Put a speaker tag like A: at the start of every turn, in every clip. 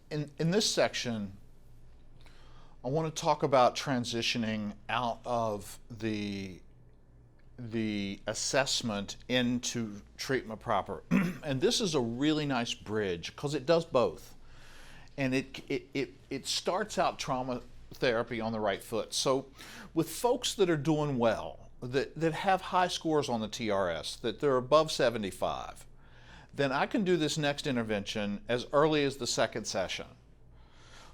A: In this section, I want to talk about transitioning out of the assessment into treatment proper. And this is a really nice bridge because it does both. And it starts out trauma therapy on the right foot. So with folks that are doing well, that have high scores on the TRS, that they're above 75, then I can do this next intervention as early as the second session.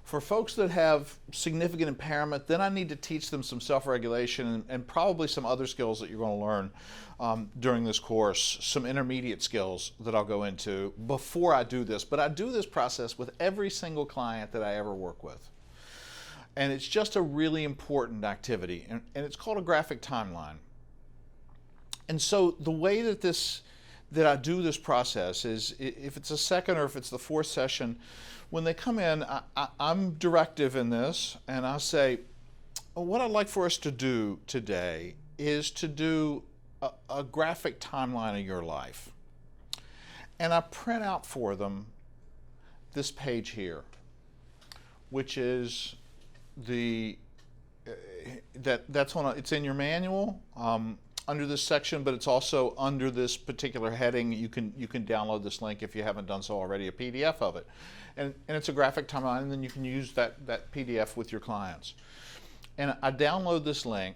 A: For folks that have significant impairment, then I need to teach them some self-regulation and probably some other skills that you're going to learn during this course, some intermediate skills that I'll go into before I do this. But I do this process with every single client that I ever work with. And it's just a really important activity, and it's called a graphic timeline. And so the way that I do this process is, if it's a second or if it's the fourth session, when they come in, I'm directive in this, and I say, what I'd like for us to do today is to do a graphic timeline of your life. And I print out for them this page here, which is it's in your manual under this section, but it's also under this particular heading. You can download this link if you haven't done so already, a PDF of it, and it's a graphic timeline, and then you can use that PDF with your clients. And I download this link,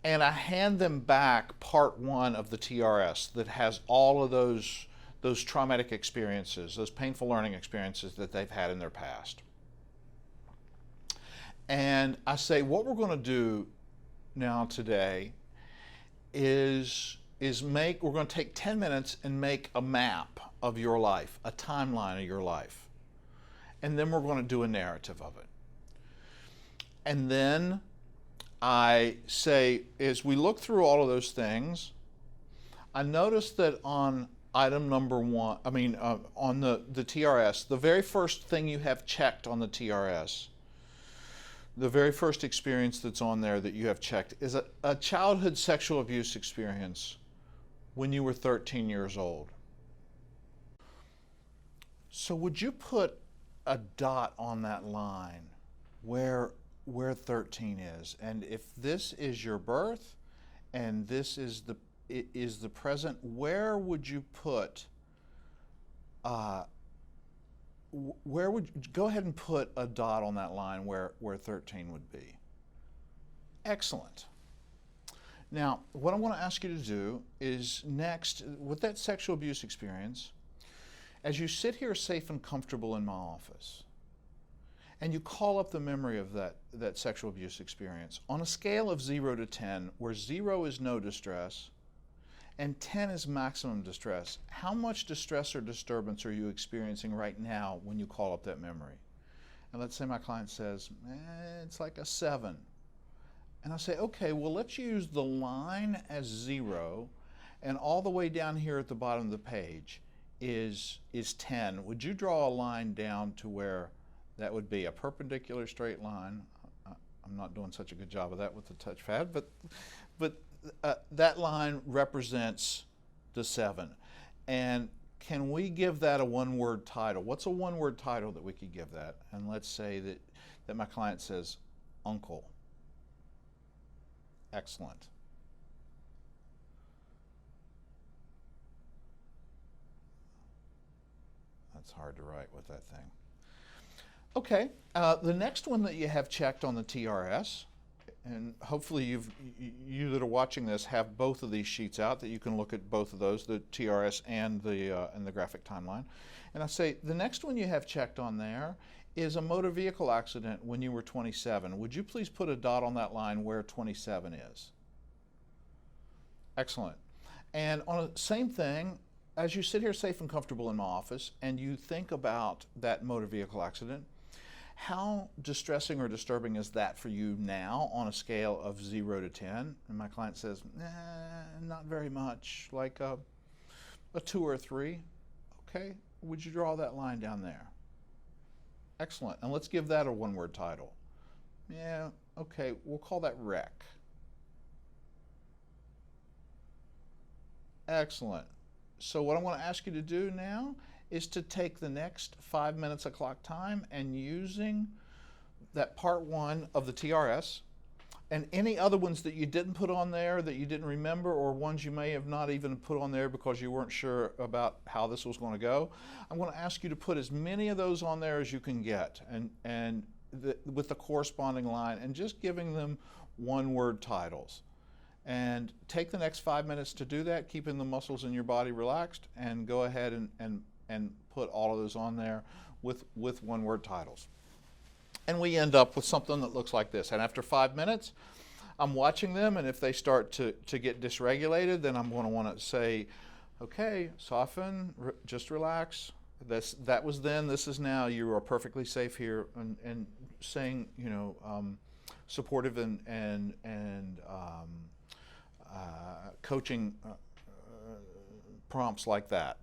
A: and I hand them back part one of the TRS that has all of those traumatic experiences, those painful learning experiences that they've had in their past. And I say, what we're going to do now today is we're going to take 10 minutes and make a map of your life, a timeline of your life. And then we're going to do a narrative of it. And then I say, as we look through all of those things, I noticed that on item number one, on the TRS, the very first thing you have checked on the TRS, the very first experience that's on there that you have checked is a childhood sexual abuse experience when you were 13 years old. So would you put a dot on that line where 13 is? And if this is your birth and this is the present, where would you put go ahead and put a dot on that line where 13 would be. Excellent. Now, what I want to ask you to do is next, with that sexual abuse experience, as you sit here safe and comfortable in my office, and you call up the memory of that sexual abuse experience, on a scale of 0 to 10, where 0 is no distress, and 10 is maximum distress, how much distress or disturbance are you experiencing right now when you call up that memory? And let's say my client says, it's like a 7. And I say, okay, well, let's use the line as 0, and all the way down here at the bottom of the page is 10. Would you draw a line down to where that would be a perpendicular straight line? I'm not doing such a good job of that with the touchpad, but that line represents the 7. And can we give that a one-word title? What's a one-word title that we could give that? And let's say that my client says, uncle. Excellent. That's hard to write with that thing. Okay, the next one that you have checked on the TRS, and hopefully you that are watching this have both of these sheets out that you can look at both of those, the TRS and the graphic timeline. And I say, the next one you have checked on there is a motor vehicle accident when you were 27. Would you please put a dot on that line where 27 is? Excellent. And on the same thing, as you sit here safe and comfortable in my office and you think about that motor vehicle accident, how distressing or disturbing is that for you now on a scale of 0 to 10? And my client says, not very much, like a 2 or a 3. Okay, would you draw that line down there? Excellent, and let's give that a one-word title. Yeah, okay, we'll call that wreck. Excellent. So what I want to ask you to do now is to take the next 5 minutes of clock time and using that part 1 of the TRS and any other ones that you didn't put on there that you didn't remember, or ones you may have not even put on there because you weren't sure about how this was going to go. I'm going to ask you to put as many of those on there as you can get, and with the corresponding line, and just giving them one-word titles. And take the next 5 minutes to do that, keeping the muscles in your body relaxed, and go ahead and put all of those on there with one-word titles. And we end up with something that looks like this. And after 5 minutes, I'm watching them, and if they start to get dysregulated, then I'm going to want to say, okay, soften, just relax. That was then, this is now. You are perfectly safe here, and saying, you know, supportive and coaching prompts like that.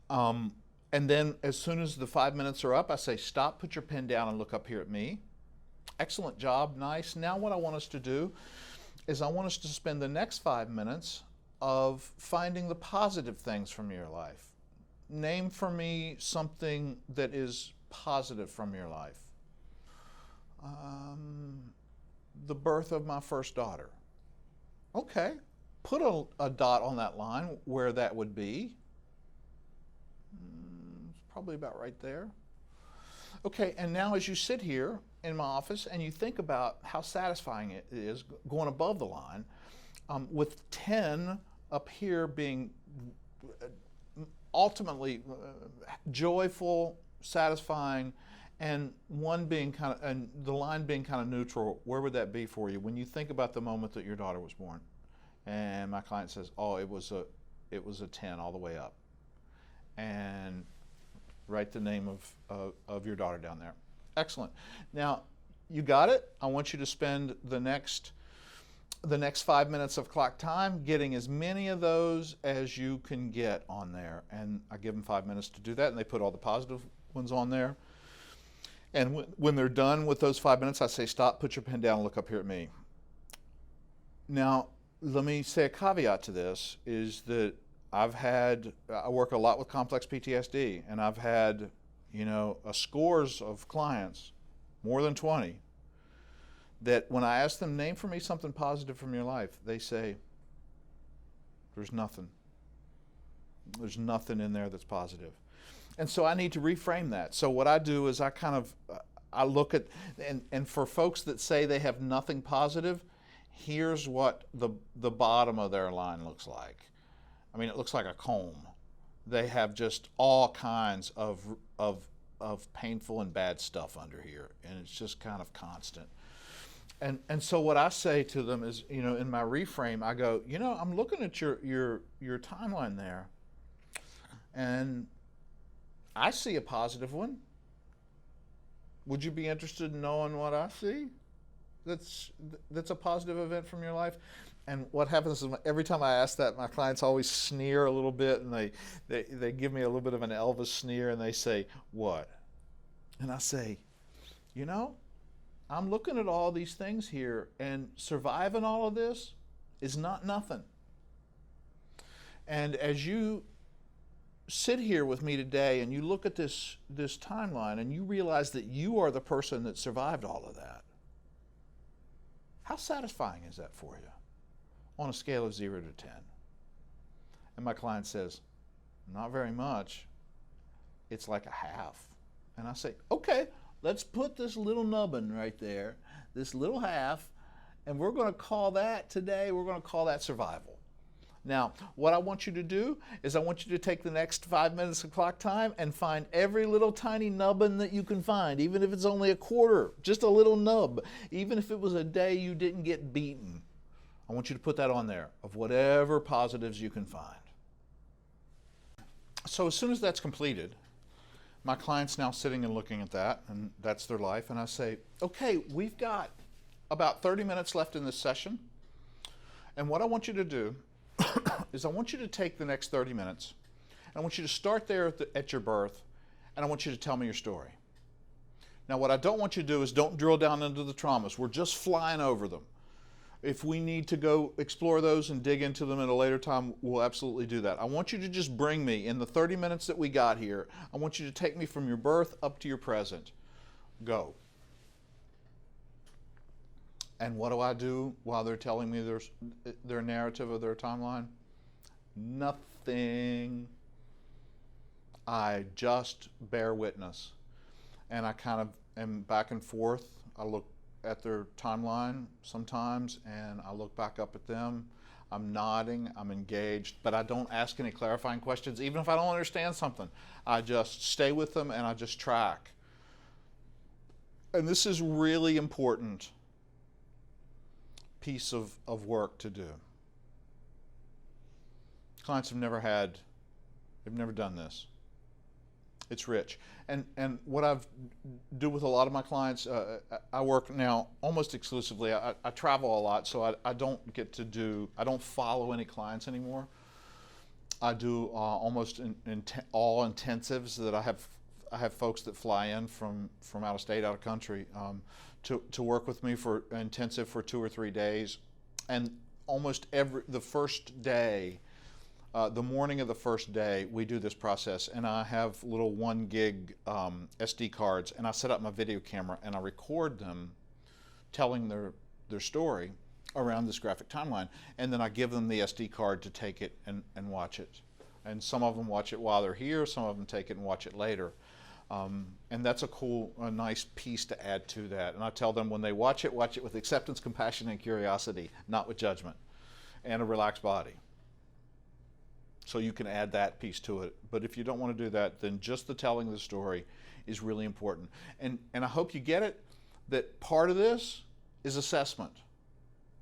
A: And then as soon as the 5 minutes are up, I say, stop, put your pen down, and look up here at me. Excellent job, nice. Now what I want us to do is I want us to spend the next 5 minutes of finding the positive things from your life. Name for me something that is positive from your life. The birth of my first daughter. Okay, put a dot on that line where that would be. Probably about right there. Okay, and now as you sit here in my office and you think about how satisfying it is going above the line, with 10 up here being ultimately joyful, satisfying, and one being kind of, and the line being kind of neutral, where would that be for you when you think about the moment that your daughter was born? And my client says, oh, it was a 10 all the way up. And write the name of your daughter down there. Excellent. Now, you got it. I want you to spend the next 5 minutes of clock time getting as many of those as you can get on there. And I give them 5 minutes to do that, and they put all the positive ones on there. And when they're done with those 5 minutes, I say, stop, put your pen down, and look up here at me. Now, let me say a caveat to this, is that I work a lot with complex PTSD, and I've had, you know, scores of clients, more than 20, that when I ask them, name for me something positive from your life, they say, there's nothing. There's nothing in there that's positive. And so I need to reframe that. So what I do is I look at, and for folks that say they have nothing positive, here's what the bottom of their line looks like. I mean, it looks like a comb. They have just all kinds of painful and bad stuff under here, and it's just kind of constant. And so what I say to them is, you know, in my reframe, I go, you know, I'm looking at your timeline there, and I see a positive one. Would you be interested in knowing what I see? That's a positive event from your life. And what happens is every time I ask that, my clients always sneer a little bit, and they give me a little bit of an Elvis sneer, and they say, what? And I say, you know, I'm looking at all these things here, and surviving all of this is not nothing. And as you sit here with me today and you look at this timeline and you realize that you are the person that survived all of that, how satisfying is that for you on a scale of 0 to 10? And my client says, not very much. It's like a half. And I say, okay, let's put this little nubbin right there, this little half, and we're going to call that today, we're going to call that survival. Now, what I want you to do is I want you to take the next 5 minutes of clock time and find every little tiny nubbin that you can find, even if it's only a quarter, just a little nub, even if it was a day you didn't get beaten. I want you to put that on there of whatever positives you can find. So as soon as that's completed, my client's now sitting and looking at that, and that's their life, and I say, okay, we've got about 30 minutes left in this session, and what I want you to do is I want you to take the next 30 minutes, and I want you to start there at your birth, and I want you to tell me your story. Now, what I don't want you to do is don't drill down into the traumas. We're just flying over them. If we need to go explore those and dig into them at a later time, we'll absolutely do that. I want you to just bring me, in the 30 minutes that we got here, I want you to take me from your birth up to your present. Go. And what do I do while they're telling me their narrative of their timeline? Nothing. I just bear witness. And I kind of am back and forth. I look at their timeline sometimes, and I look back up at them. I'm nodding, I'm engaged, but I don't ask any clarifying questions, even if I don't understand something. I just stay with them and I just track. And this is really important piece of work to do. Clients have never done this. It's rich. And what I do with a lot of my clients, I work now almost exclusively. I travel a lot, so I don't follow any clients anymore. I do almost all intensives that I have folks that fly in from out of state, out of country, to work with me for intensive for 2 or 3 days. And almost the first day, the morning of the first day, we do this process, and I have little 1 gig SD cards, and I set up my video camera and I record them telling their story around this graphic timeline, and then I give them the SD card to take it and watch it. And some of them watch it while they're here, some of them take it and watch it later. And that's a nice piece to add to that. And I tell them when they watch it with acceptance, compassion, and curiosity, not with judgment, and a relaxed body. So you can add that piece to it. But if you don't want to do that, then just the telling of the story is really important. And I hope you get it, that part of this is assessment.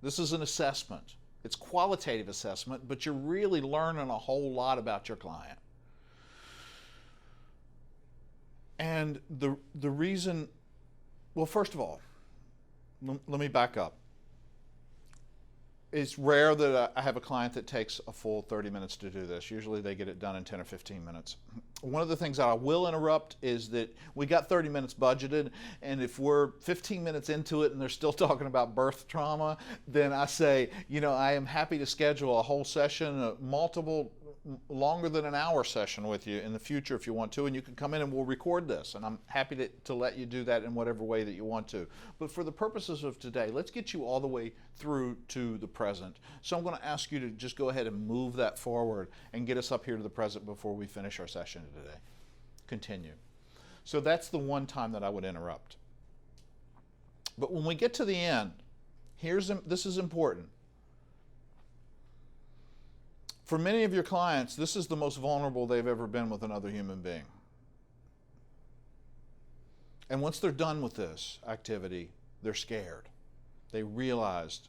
A: This is an assessment. It's qualitative assessment, but you're really learning a whole lot about your client. And the reason, well, first of all, let me back up. It's rare that I have a client that takes a full 30 minutes to do this. Usually they get it done in 10 or 15 minutes. One of the things that I will interrupt is that we got 30 minutes budgeted, and if we're 15 minutes into it and they're still talking about birth trauma, then I say, I am happy to schedule a whole session, longer than an hour session with you in the future if you want to, and you can come in and we'll record this, and I'm happy to let you do that in whatever way that you want to. But for the purposes of today, let's get you all the way through to the present. So I'm going to ask you to just go ahead and move that forward and get us up here to the present before we finish our session today. Continue. So that's the one time that I would interrupt. But when we get to the end, this is important. For many of your clients, this is the most vulnerable they've ever been with another human being. And once they're done with this activity, they're scared. They realized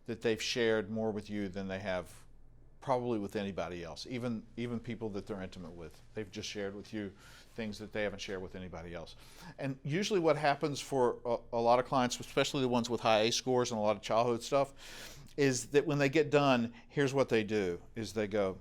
A: that they've shared more with you than they have probably with anybody else, even people that they're intimate with. They've just shared with you things that they haven't shared with anybody else. And usually what happens for a lot of clients, especially the ones with high ACE scores and a lot of childhood stuff, is that when they get done, here's what they do, is they go,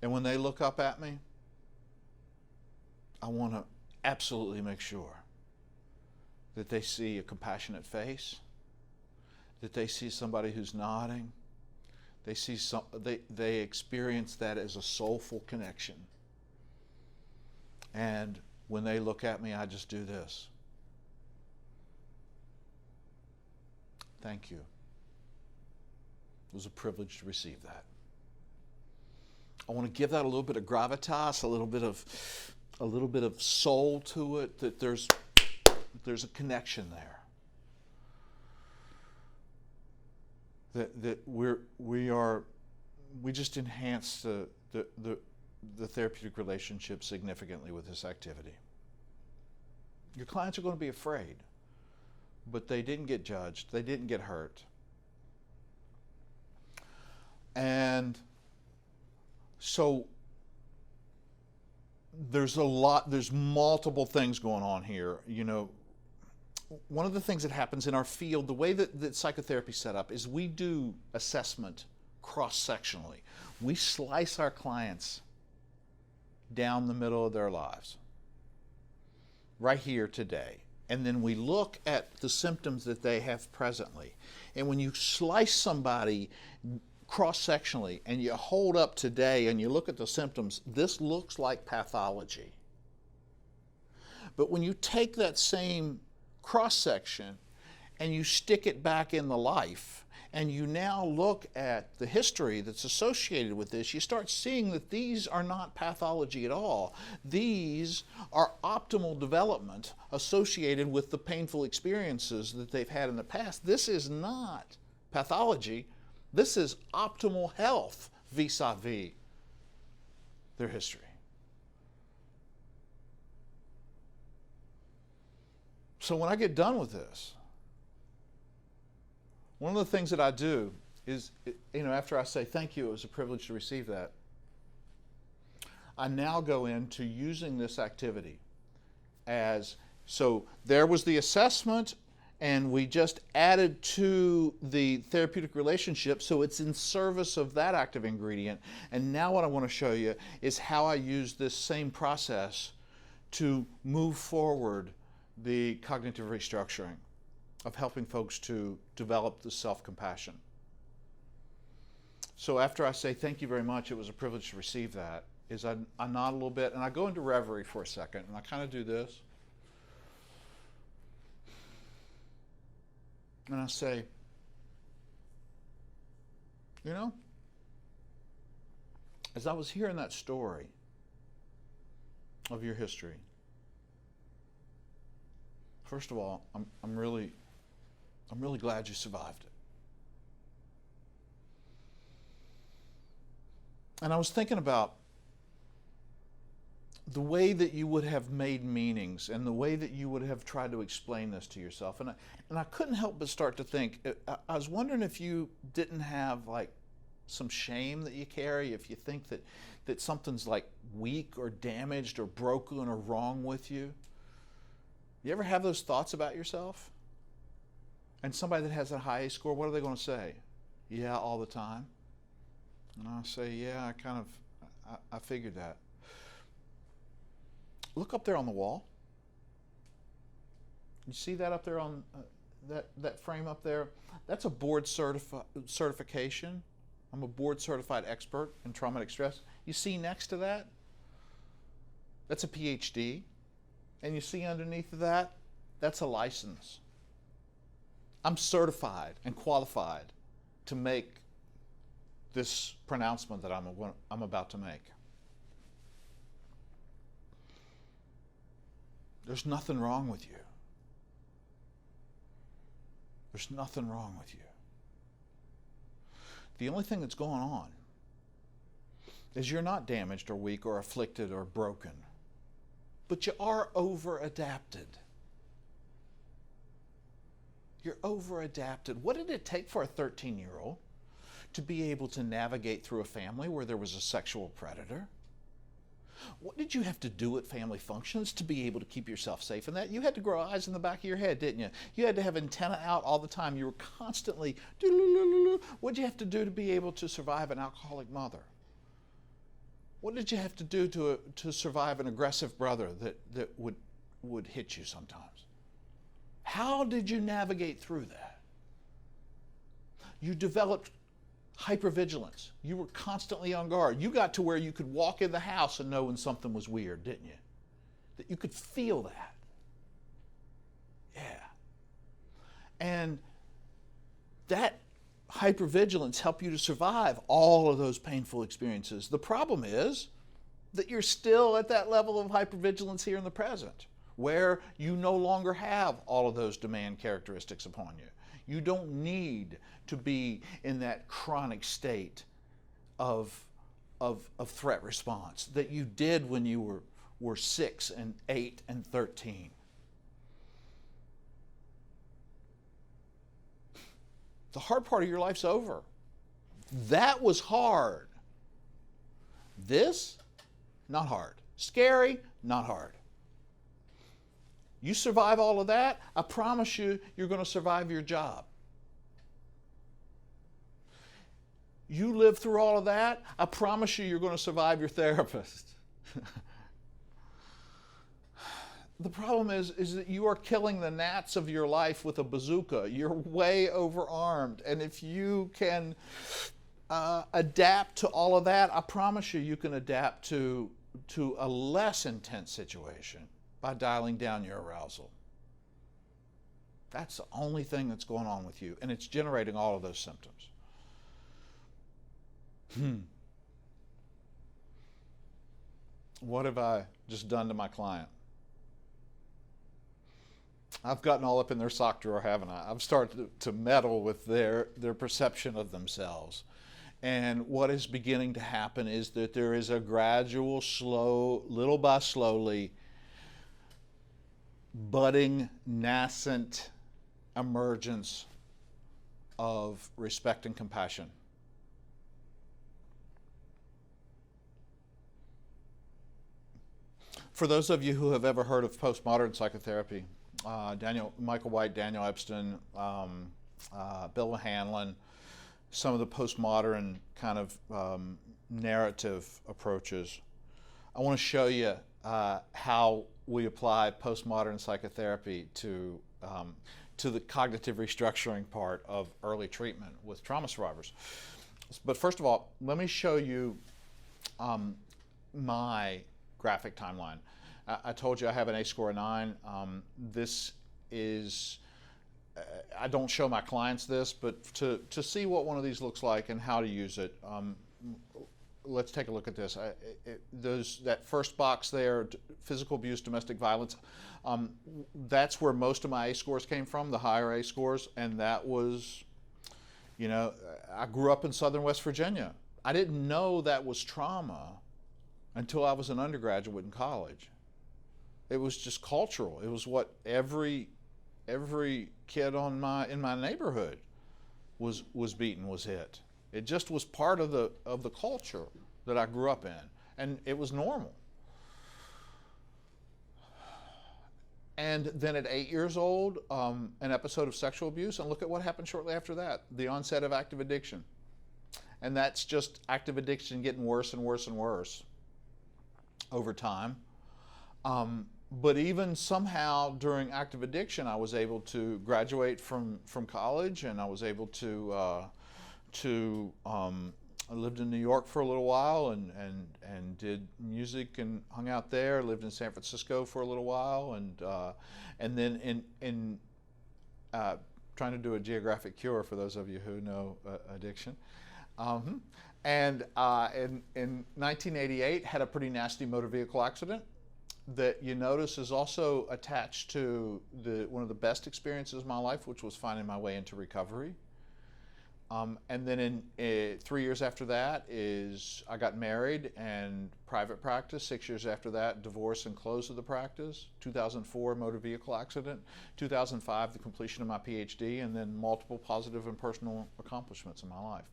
A: And when they look up at me, I want to absolutely make sure that they see a compassionate face, that they see somebody who's nodding. They experience that as a soulful connection. And when they look at me, I just do this. Thank you. It was a privilege to receive that. I want to give that a little bit of gravitas, a little bit of soul to it, that there's a connection there. That we just enhance the therapeutic relationship significantly with this activity. Your clients are going to be afraid, but they didn't get judged, they didn't get hurt. And so there's multiple things going on here. One of the things that happens in our field, the way that psychotherapy is set up, is we do assessment cross-sectionally. We slice our clients down the middle of their lives, right here today. And then we look at the symptoms that they have presently. And when you slice somebody cross-sectionally and you hold up today and you look at the symptoms, this looks like pathology. But when you take that same cross-section and you stick it back in the life, and you now look at the history that's associated with this, you start seeing that these are not pathology at all. These are optimal development associated with the painful experiences that they've had in the past. This is not pathology. This is optimal health vis-a-vis their history. So when I get done with this, one of the things that I do is, after I say thank you, it was a privilege to receive that, I now go into using this activity as, so there was the assessment and we just added to the therapeutic relationship, so it's in service of that active ingredient. And now what I want to show you is how I use this same process to move forward the cognitive restructuring of helping folks to develop the self-compassion. So after I say thank you very much, it was a privilege to receive that, is I nod a little bit and I go into reverie for a second and I kind of do this. And I say, as I was hearing that story of your history, first of all, I'm really glad you survived it. And I was thinking about the way that you would have made meanings and the way that you would have tried to explain this to yourself. And I couldn't help but start to think, I was wondering if you didn't have like some shame that you carry, if you think that something's like weak or damaged or broken or wrong with you. You ever have those thoughts about yourself? And somebody that has a high A score, what are they going to say? Yeah, all the time. And I'll say, yeah, I figured that. Look up there on the wall. You see that up there on that frame up there? That's a board certification. I'm a board certified expert in traumatic stress. You see next to that? That's a Ph.D. And you see underneath of that? That's a license. I'm certified and qualified to make this pronouncement that I'm about to make. There's nothing wrong with you. There's nothing wrong with you. The only thing that's going on is you're not damaged or weak or afflicted or broken, but you are over-adapted. You're over-adapted. What did it take for a 13-year-old to be able to navigate through a family where there was a sexual predator? What did you have to do at family functions to be able to keep yourself safe in that? You had to grow eyes in the back of your head, didn't you? You had to have antenna out all the time. You were constantly, what did you have to do to be able to survive an alcoholic mother? What did you have to do to survive an aggressive brother that would hit you sometimes? How did you navigate through that? You developed hypervigilance. You were constantly on guard. You got to where you could walk in the house and know when something was weird, didn't you? That you could feel that. Yeah. And that hypervigilance helped you to survive all of those painful experiences. The problem is that you're still at that level of hypervigilance here in the present, where you no longer have all of those demand characteristics upon you. You don't need to be in that chronic state of threat response that you did when you were 6 and 8 and 13. The hard part of your life's over. That was hard. This, not hard. Scary, not hard. You survive all of that, I promise you, you're going to survive your job. You live through all of that, I promise you you're going to survive your therapist. The problem is that you are killing the gnats of your life with a bazooka. You're way overarmed. And if you can adapt to all of that, I promise you can adapt to a less intense situation by dialing down your arousal. That's the only thing that's going on with you, and it's generating all of those symptoms. What have I just done to my client? I've gotten all up in their sock drawer, haven't I? I've started to meddle with their perception of themselves. And what is beginning to happen is that there is a gradual, slow, little by slowly, budding, nascent emergence of respect and compassion. For those of you who have ever heard of postmodern psychotherapy, Michael White, Daniel Epstein, Bill Hanlon, some of the postmodern kind of narrative approaches. I want to show you how we apply postmodern psychotherapy to the cognitive restructuring part of early treatment with trauma survivors. But first of all, let me show you my graphic timeline. I told you I have an ACE score of 9. This is, I don't show my clients this, but to see what one of these looks like and how to use it, let's take a look at this. That first box there, physical abuse, domestic violence, that's where most of my ACE scores came from, the higher ACE scores, and that was, I grew up in southern West Virginia. I didn't know that was trauma until I was an undergraduate in college. It was just cultural. It was what every kid in my neighborhood was beaten, was hit. It just was part of the culture that I grew up in, and it was normal. And then at 8 years old, an episode of sexual abuse, and look at what happened shortly after that, the onset of active addiction. And that's just active addiction getting worse and worse and worse over time. But even somehow during active addiction, I was able to graduate from college, and I was able to I lived in New York for a little while and did music and hung out there. Lived in San Francisco for a little while, and then in trying to do a geographic cure for those of you who know addiction. And in 1988, had a pretty nasty motor vehicle accident that you notice is also attached to one of the best experiences of my life, which was finding my way into recovery. And then 3 years after that I got married and private practice. 6 years after that, divorce and close of the practice. 2004, motor vehicle accident. 2005, the completion of my Ph.D., and then multiple positive and personal accomplishments in my life.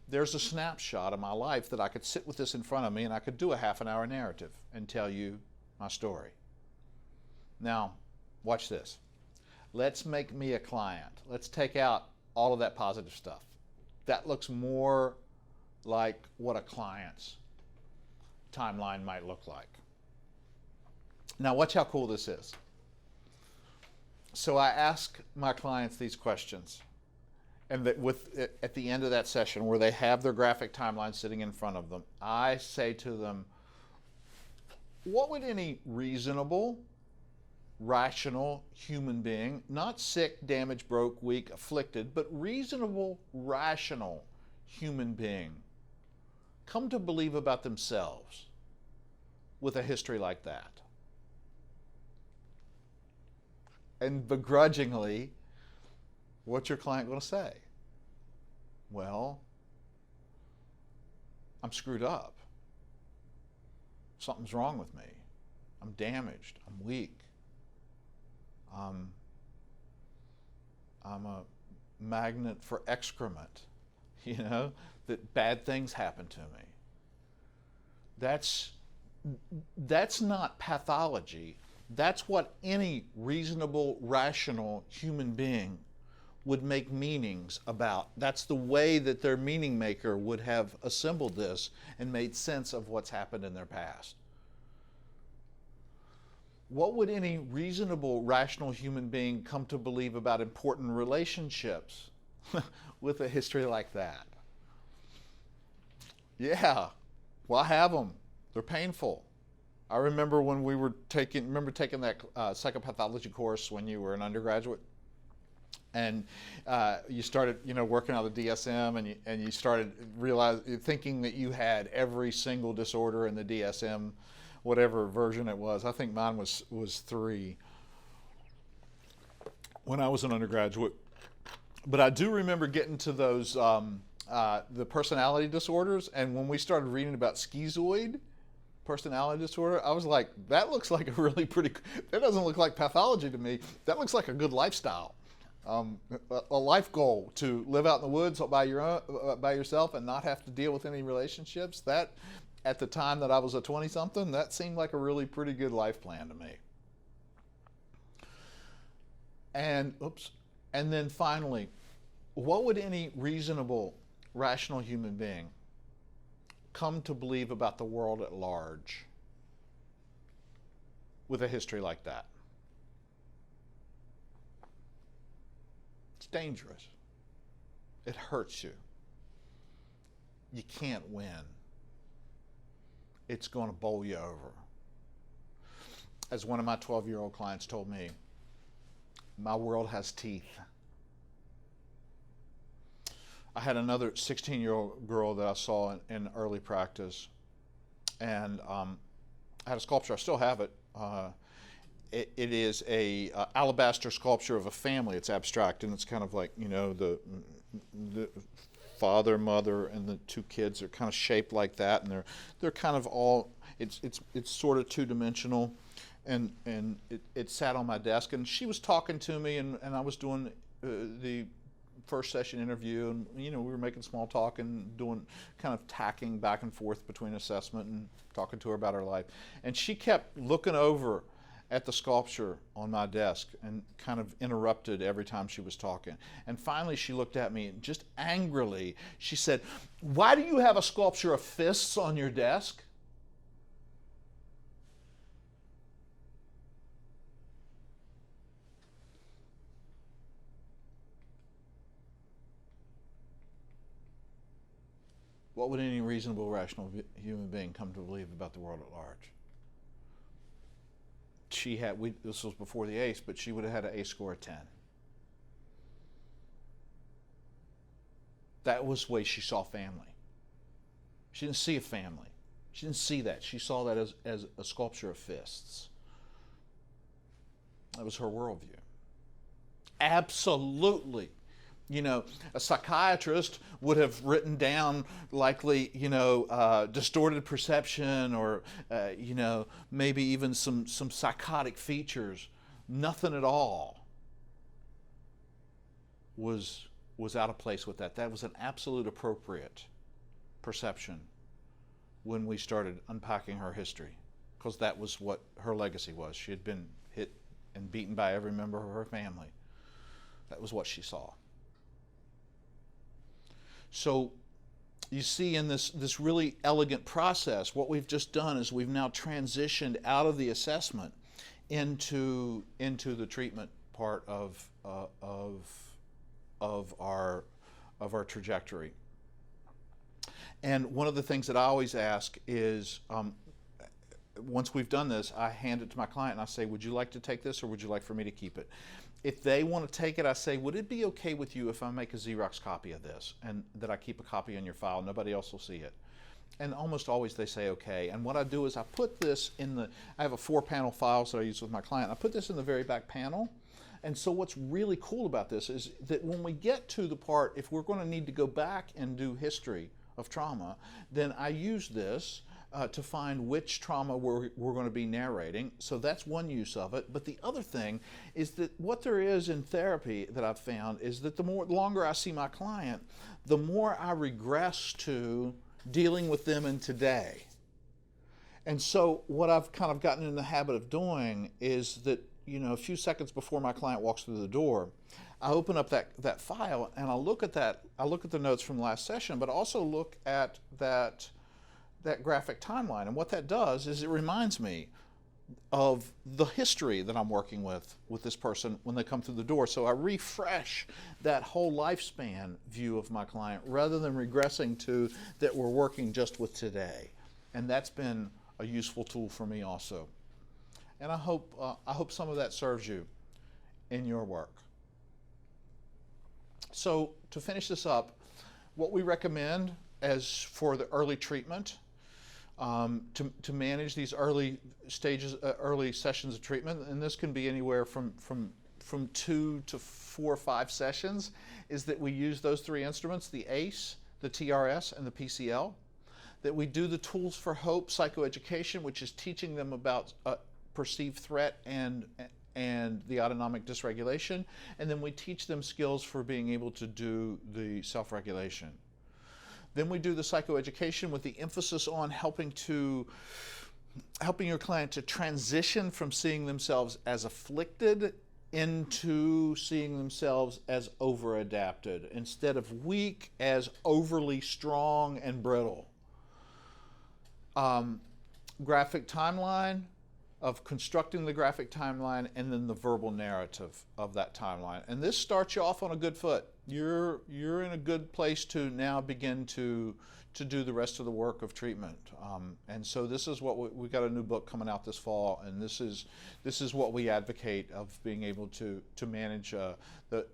A: There's a snapshot of my life that I could sit with this in front of me and I could do a half-an-hour narrative and tell you my story. Now, watch this. Let's make me a client. Let's take out all of that positive stuff. That looks more like what a client's timeline might look like. Now, watch how cool this is. So I ask my clients these questions. And at the end of that session, where they have their graphic timeline sitting in front of them, I say to them, what would any reasonable, rational human being, not sick, damaged, broke, weak, afflicted, but reasonable, rational human being, come to believe about themselves with a history like that? And begrudgingly, what's your client going to say? Well, I'm screwed up. Something's wrong with me. I'm damaged. I'm weak. I'm a magnet for excrement, that bad things happen to me. That's not pathology. That's what any reasonable, rational human being would make meanings about. That's the way that their meaning maker would have assembled this and made sense of what's happened in their past. What would any reasonable, rational human being come to believe about important relationships with a history like that? Yeah, well, I have them. They're painful. I remember when we were taking that psychopathology course when you were an undergraduate, and you started, working on the DSM, and you started thinking that you had every single disorder in the DSM, whatever version it was. I think mine was 3 when I was an undergraduate. But I do remember getting to those the personality disorders, and when we started reading about schizoid personality disorder, I was like, that looks like that doesn't look like pathology to me. That looks like a good lifestyle. A life goal to live out in the woods by yourself and not have to deal with any relationships. That, at the time that I was a 20-something, that seemed like a really pretty good life plan to me. And then finally, what would any reasonable, rational human being come to believe about the world at large with a history like that? It's dangerous. It hurts you. You can't win. It's going to bowl you over. As one of my 12-year-old clients told me, my world has teeth. I had another 16-year-old girl that I saw in early practice, and I had a sculpture. I still have it. It is a alabaster sculpture of a family. It's abstract, and it's kind of like, the father, mother, and the 2 kids are kind of shaped like that, and they're kind of all. It's sort of 2-dimensional, and it sat on my desk, and she was talking to me, and I was doing the first session interview, and we were making small talk and doing kind of tacking back and forth between assessment and talking to her about her life, and she kept looking over at the sculpture on my desk and kind of interrupted every time she was talking. And finally she looked at me and just angrily, she said, "Why do you have a sculpture of fists on your desk?" What would any reasonable, rational human being come to believe about the world at large? This was before the ACE, but she would have had an ACE score of 10. That was the way she saw family. She didn't see a family. She didn't see that. She saw that as a sculpture of fists. That was her worldview. Absolutely. A psychiatrist would have written down likely, distorted perception or, maybe even some psychotic features. Nothing at all was out of place with that. That was an absolute appropriate perception when we started unpacking her history, because that was what her legacy was. She had been hit and beaten by every member of her family. That was what she saw. So you see, in this really elegant process, what we've just done is we've now transitioned out of the assessment into the treatment part of our trajectory. And one of the things that I always ask is, once we've done this, I hand it to my client and I say, "Would you like to take this, or would you like for me to keep it?" If they want to take it, I say, "Would it be okay with you if I make a Xerox copy of this and that I keep a copy in your file? Nobody else will see it." And almost always they say okay. And what I do is I put this I have a 4-panel files that I use with my client. I put this in the very back panel. And so what's really cool about this is that when we get to the part, if we're going to need to go back and do history of trauma, then I use this to find which trauma we're going to be narrating. So that's one use of it. But the other thing is that what there is in therapy that I've found is that the longer I see my client, the more I regress to dealing with them in today. And so what I've kind of gotten in the habit of doing is that a few seconds before my client walks through the door, I open up that file and I look at that. I look at the notes from the last session, but also look at that graphic timeline. And what that does is it reminds me of the history that I'm working with this person when they come through the door. So I refresh that whole lifespan view of my client rather than regressing to that we're working just with today. And that's been a useful tool for me also. And I hope some of that serves you in your work. So to finish this up, what we recommend as for the early treatment, to manage these early stages, early sessions of treatment, and this can be anywhere from 2 to 4 or 5 sessions, is that we use those 3 instruments, the ACE, the TRS, and the PCL, that we do the Tools for Hope psychoeducation, which is teaching them about perceived threat and the autonomic dysregulation, and then we teach them skills for being able to do the self-regulation. Then we do the psychoeducation with the emphasis on helping your client to transition from seeing themselves as afflicted into seeing themselves as over-adapted, instead of weak as overly strong and brittle. Graphic timeline, of constructing the graphic timeline, and then the verbal narrative of that timeline. And this starts you off on a good foot. You're in a good place to now begin to do the rest of the work of treatment. And so this is what we got a new book coming out this fall, and this is what we advocate of being able to manage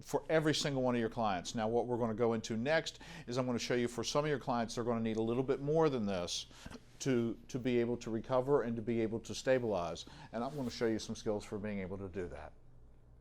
A: for every single one of your clients. Now what we're going to go into next is I'm going to show you for some of your clients they're going to need a little bit more than this to be able to recover and to be able to stabilize. And I'm going to show you some skills for being able to do that.